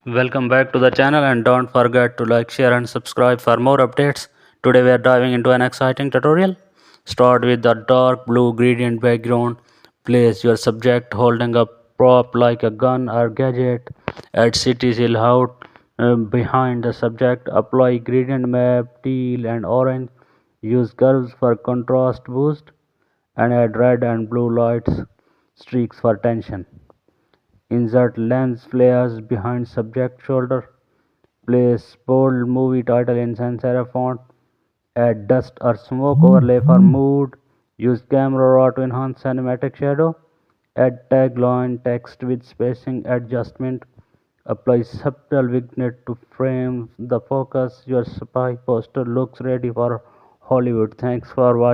Welcome back to the channel and don't forget to like, share and subscribe for more updates. Today we are diving into an exciting tutorial. Start with the dark blue gradient background. Place your subject holding a prop like a gun or gadget. Add city silhouette behind the subject. Apply gradient map, teal and orange. Use curves for contrast boost and add red and blue lights streaks for tension. Insert lens flares behind subject shoulder. Place bold movie title in sans serif font. Add dust or smoke overlay for mood. Use camera raw to enhance cinematic shadow. Add tagline text with spacing adjustment. Apply subtle vignette to frame the focus. Your spy poster looks ready for Hollywood. Thanks for watching.